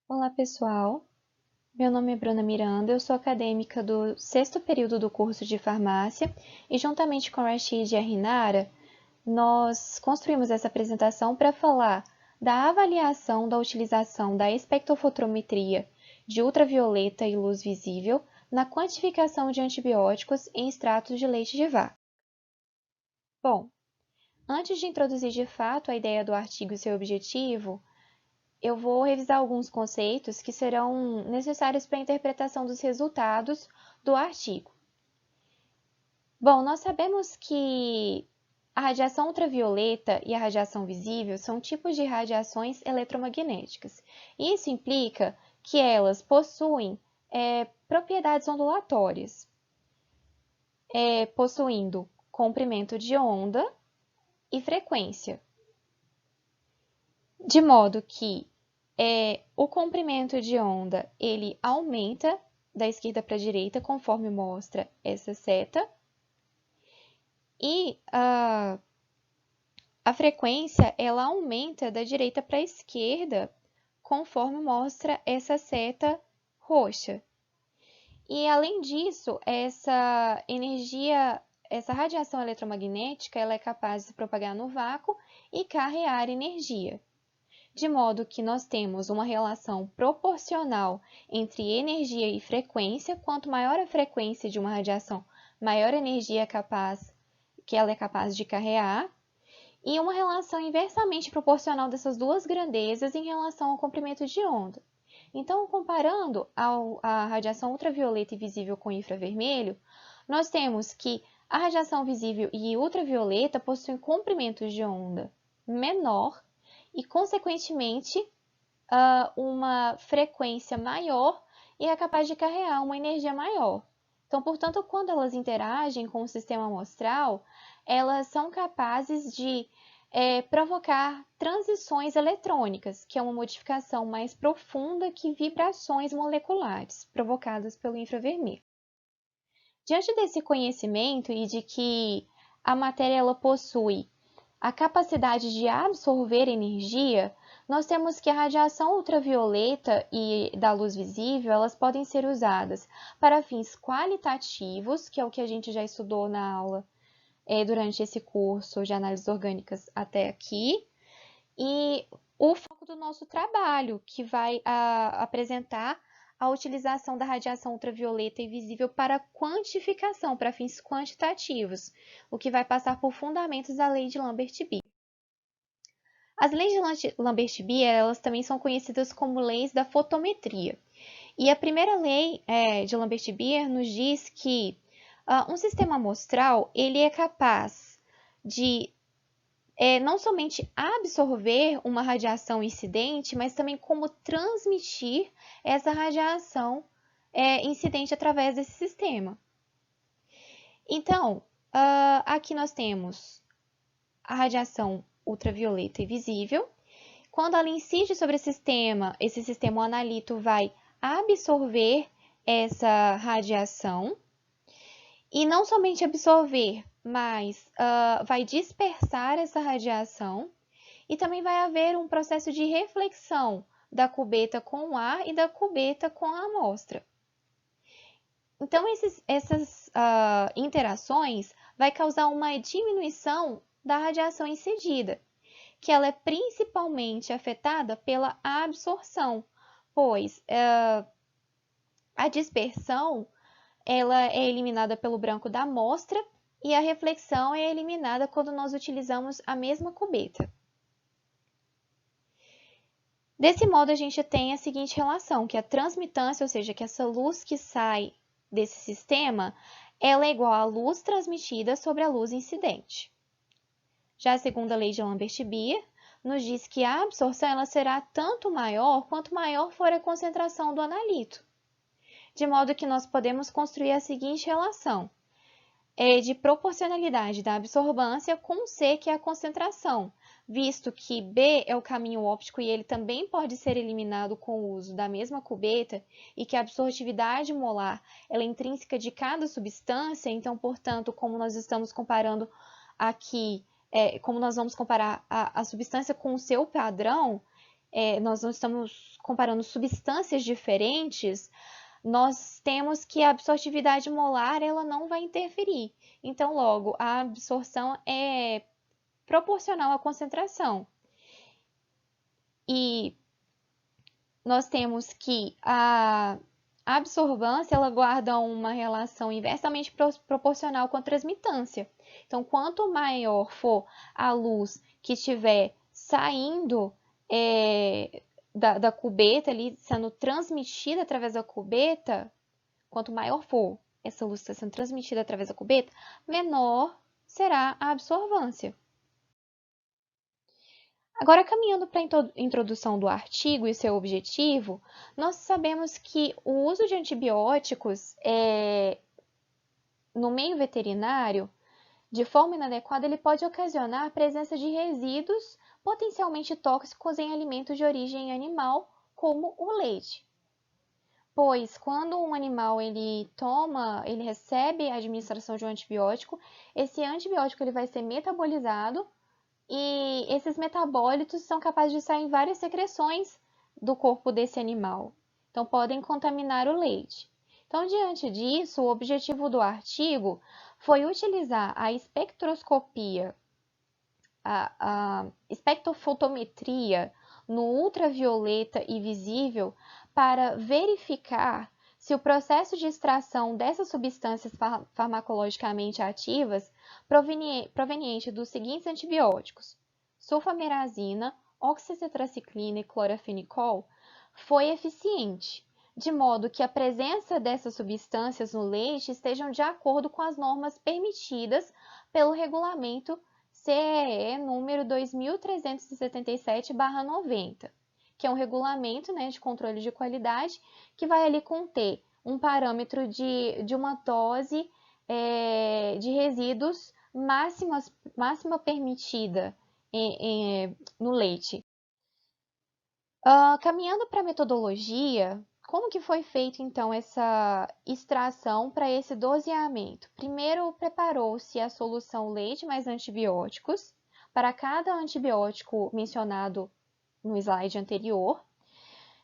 Olá, pessoal. Meu nome é Bruna Miranda, eu sou acadêmica do sexto período do curso de farmácia e, juntamente com Rashid e a Rinara, nós construímos essa apresentação para falar da avaliação da utilização da espectrofotometria de ultravioleta e luz visível na quantificação de antibióticos em extratos de leite de vaca. Bom, antes de introduzir de fato a ideia do artigo e seu objetivo, eu vou revisar alguns conceitos que serão necessários para a interpretação dos resultados do artigo. Bom, nós sabemos que a radiação ultravioleta e a radiação visível são tipos de radiações eletromagnéticas. E isso implica que elas possuem propriedades ondulatórias, possuindo comprimento de onda e frequência. De modo que o comprimento de onda ele aumenta da esquerda para a direita, conforme mostra essa seta, e a frequência ela aumenta da direita para a esquerda, conforme mostra essa seta roxa. E além disso, essa radiação eletromagnética, ela é capaz de se propagar no vácuo e carrear energia. De modo que nós temos uma relação proporcional entre energia e frequência. Quanto maior a frequência de uma radiação, maior a energia que ela é capaz de carrear, e uma relação inversamente proporcional dessas duas grandezas em relação ao comprimento de onda. Então, comparando a radiação ultravioleta e visível com infravermelho, nós temos que a radiação visível e ultravioleta possuem comprimentos de onda menor e, consequentemente, uma frequência maior e é capaz de carregar uma energia maior. Então, portanto, quando elas interagem com o sistema amostral, elas são capazes de provocar transições eletrônicas, que é uma modificação mais profunda que vibrações moleculares provocadas pelo infravermelho. Diante desse conhecimento e de que a matéria ela possui a capacidade de absorver energia, nós temos que a radiação ultravioleta e da luz visível, elas podem ser usadas para fins qualitativos, que é o que a gente já estudou na aula durante esse curso de análises orgânicas até aqui, e o foco do nosso trabalho, que vai apresentar a utilização da radiação ultravioleta e visível para quantificação, para fins quantitativos, o que vai passar por fundamentos da lei de Lambert-Beer. As leis de Lambert-Beer, elas também são conhecidas como leis da fotometria. E a primeira lei de Lambert-Beer nos diz que um sistema amostral ele é capaz de não somente absorver uma radiação incidente, mas também como transmitir essa radiação incidente através desse sistema. Então, aqui nós temos a radiação ultravioleta e visível. Quando ela incide sobre esse sistema, o analito vai absorver essa radiação e não somente absorver, mas vai dispersar essa radiação e também vai haver um processo de reflexão da cubeta com o ar e da cubeta com a amostra. Então, essas interações vai causar uma diminuição da radiação incidida, que ela é principalmente afetada pela absorção, pois a dispersão ela é eliminada pelo branco da amostra e a reflexão é eliminada quando nós utilizamos a mesma cubeta. Desse modo, a gente tem a seguinte relação, que a transmitância, ou seja, que essa luz que sai desse sistema, ela é igual à luz transmitida sobre a luz incidente. Já a segunda lei de Lambert-Beer nos diz que a absorção ela será tanto maior quanto maior for a concentração do analito. De modo que nós podemos construir a seguinte relação, de proporcionalidade da absorbância com C, que é a concentração, visto que B é o caminho óptico e ele também pode ser eliminado com o uso da mesma cubeta e que a absortividade molar ela é intrínseca de cada substância, então, portanto, como nós estamos comparando aqui, como nós vamos comparar a substância com o seu padrão, nós não estamos comparando substâncias diferentes, nós temos que a absortividade molar ela não vai interferir. Então, logo, a absorção é proporcional à concentração. E nós temos que a absorvância ela guarda uma relação inversamente proporcional com a transmitância. Então, quanto maior for a luz que estiver saindo da cubeta, ali, sendo transmitida através da cubeta, quanto maior for essa luz que está sendo transmitida através da cubeta, menor será a absorvância. Agora, caminhando para a introdução do artigo e seu objetivo, nós sabemos que o uso de antibióticos no meio veterinário, de forma inadequada, ele pode ocasionar a presença de resíduos potencialmente tóxicos em alimentos de origem animal, como o leite. Pois, quando um animal ele recebe a administração de um antibiótico, esse antibiótico ele vai ser metabolizado e esses metabólitos são capazes de sair em várias secreções do corpo desse animal. Então, podem contaminar o leite. Então, diante disso, o objetivo do artigo foi utilizar a espectroscopia, a espectrofotometria no ultravioleta e visível para verificar se o processo de extração dessas substâncias farmacologicamente ativas proveniente dos seguintes antibióticos: sulfamerazina, oxitetraciclina e clorafenicol, foi eficiente, de modo que a presença dessas substâncias no leite estejam de acordo com as normas permitidas pelo regulamento CEE número 2377/90, que é um regulamento, né, de controle de qualidade, que vai ali conter um parâmetro de uma dose de resíduos máxima permitida no leite. Caminhando para a metodologia, como que foi feita então essa extração para esse doseamento? Primeiro preparou-se a solução leite mais antibióticos para cada antibiótico mencionado no slide anterior,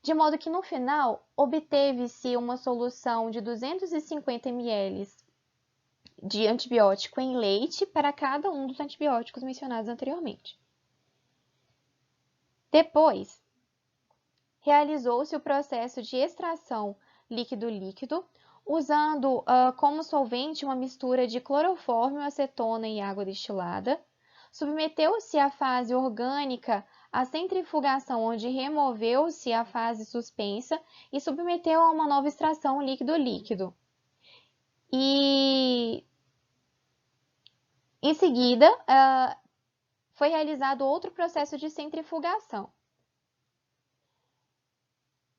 de modo que no final obteve-se uma solução de 250 ml de antibiótico em leite para cada um dos antibióticos mencionados anteriormente. Depois, realizou-se o processo de extração líquido-líquido, usando como solvente uma mistura de clorofórmio, acetona e água destilada. Submeteu-se à fase orgânica a centrifugação, onde removeu-se a fase suspensa e submeteu a uma nova extração líquido-líquido. E, em seguida, foi realizado outro processo de centrifugação.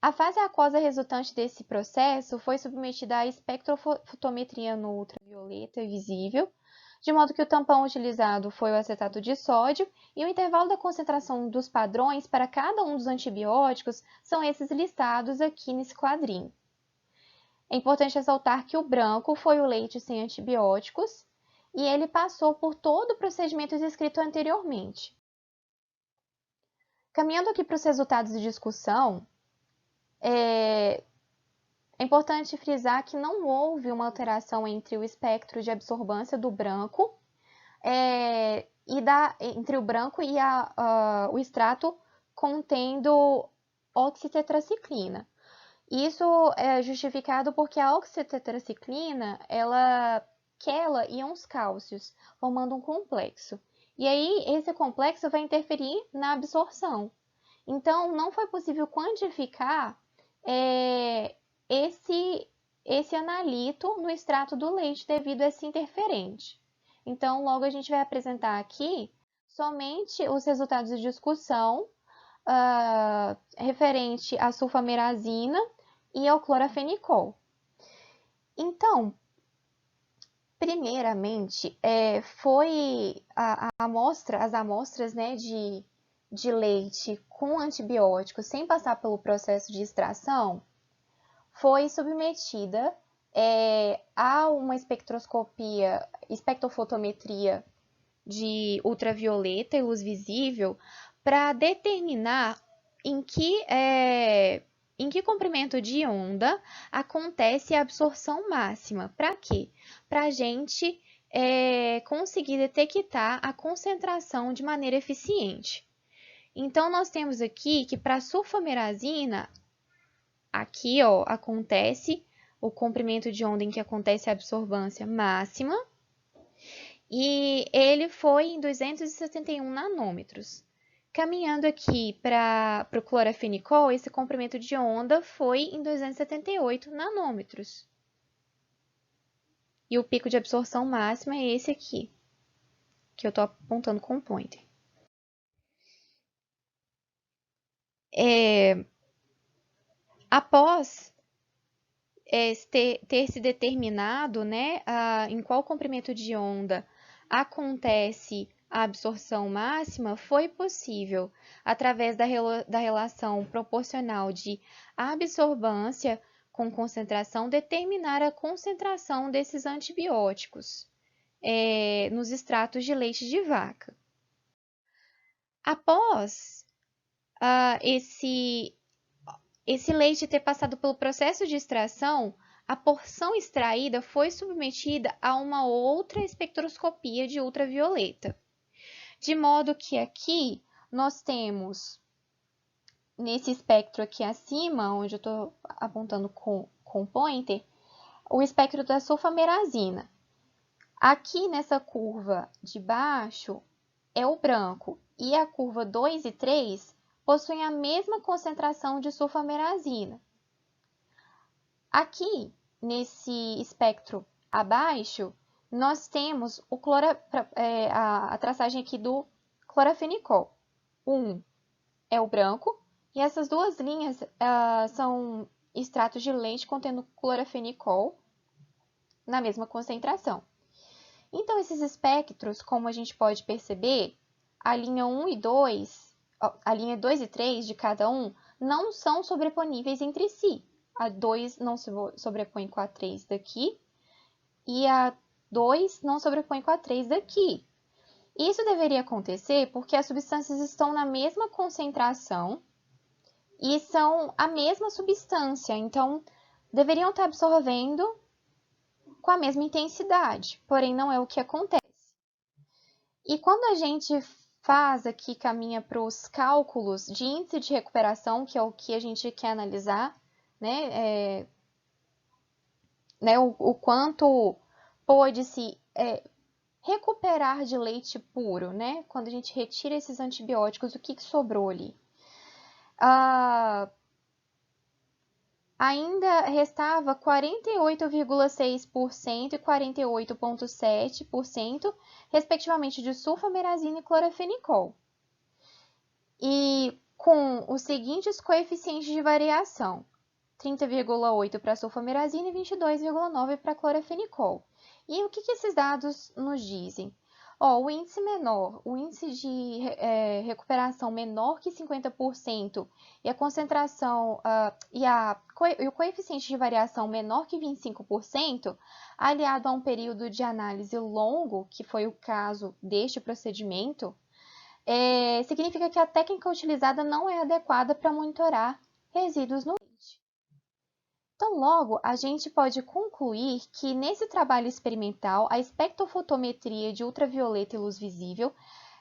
A fase aquosa resultante desse processo foi submetida à espectrofotometria no ultravioleta visível, de modo que o tampão utilizado foi o acetato de sódio e o intervalo da concentração dos padrões para cada um dos antibióticos são esses listados aqui nesse quadrinho. É importante ressaltar que o branco foi o leite sem antibióticos e ele passou por todo o procedimento descrito anteriormente. Caminhando aqui para os resultados de discussão, é importante frisar que não houve uma alteração entre o espectro de absorvância do branco entre o branco e o extrato contendo oxitetraciclina. Isso é justificado porque a oxitetraciclina ela quela íons cálcios, formando um complexo. E aí esse complexo vai interferir na absorção. Então, não foi possível quantificar esse analito no extrato do leite devido a esse interferente. Então, logo a gente vai apresentar aqui somente os resultados de discussão referente à sulfamerazina e ao clorafenicol. Então, primeiramente, foi as amostras, né, de leite com antibiótico sem passar pelo processo de extração foi submetida a uma espectrofotometria de ultravioleta e luz visível para determinar em que comprimento de onda acontece a absorção máxima. Para quê? Para a gente conseguir detectar a concentração de maneira eficiente. Então, nós temos aqui que para a sulfamerazina, aqui ó, acontece o comprimento de onda em que acontece a absorvância máxima, e ele foi em 271 nanômetros. Caminhando aqui para o clorafenicol, esse comprimento de onda foi em 278 nanômetros. E o pico de absorção máxima é esse aqui, que eu estou apontando com o pointer. Após ter se determinado, né, em qual comprimento de onda acontece a absorção máxima, foi possível, através da relação proporcional de absorvância com concentração, determinar a concentração desses antibióticos nos extratos de leite de vaca. Após esse leite ter passado pelo processo de extração, a porção extraída foi submetida a uma outra espectroscopia de ultravioleta. De modo que aqui nós temos, nesse espectro aqui acima, onde eu estou apontando com o pointer, o espectro da sulfamerazina. Aqui nessa curva de baixo é o branco, e a curva 2 e 3 possuem a mesma concentração de sulfamerazina. Aqui, nesse espectro abaixo, nós temos a traçagem aqui do clorafenicol. Um é o branco, e essas duas linhas são extratos de leite contendo clorafenicol na mesma concentração. Então, esses espectros, como a gente pode perceber, a linha 1 e 2, a linha 2 e 3 de cada um, não são sobreponíveis entre si. A 2 não se sobrepõe com a 3 daqui, e a 2 não sobrepõe com a 3 daqui. Isso deveria acontecer porque as substâncias estão na mesma concentração e são a mesma substância, então deveriam estar absorvendo com a mesma intensidade, porém não é o que acontece. E quando a gente faz aqui, caminha para os cálculos de índice de recuperação, que é o que a gente quer analisar, né, o quanto pôde-se recuperar de leite puro, né? Quando a gente retira esses antibióticos, o que sobrou ali? Ainda restava 48,6% e 48,7%, respectivamente, de sulfamerazina e clorafenicol. E com os seguintes coeficientes de variação: 30,8 para sulfamerazina e 22,9 para clorafenicol. E o que esses dados nos dizem? O índice menor, o índice de recuperação menor que 50% e a concentração e o coeficiente de variação menor que 25%, aliado a um período de análise longo, que foi o caso deste procedimento, significa que a técnica utilizada não é adequada para monitorar resíduos no leite. Então, logo, a gente pode concluir que, nesse trabalho experimental, a espectrofotometria de ultravioleta e luz visível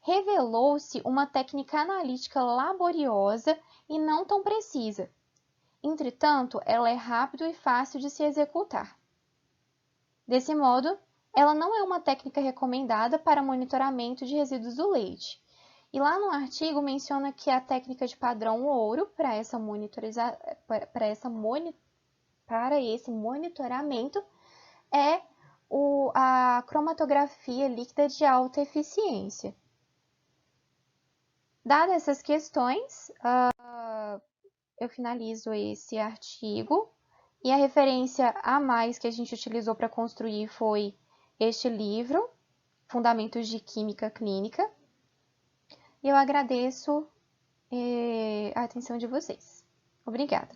revelou-se uma técnica analítica laboriosa e não tão precisa. Entretanto, ela é rápida e fácil de se executar. Desse modo, ela não é uma técnica recomendada para monitoramento de resíduos do leite. E lá no artigo menciona que a técnica de padrão ouro para esse monitoramento é a cromatografia líquida de alta eficiência. Dadas essas questões, eu finalizo esse artigo, e a referência a mais que a gente utilizou para construir foi este livro, Fundamentos de Química Clínica. E eu agradeço a atenção de vocês. Obrigada.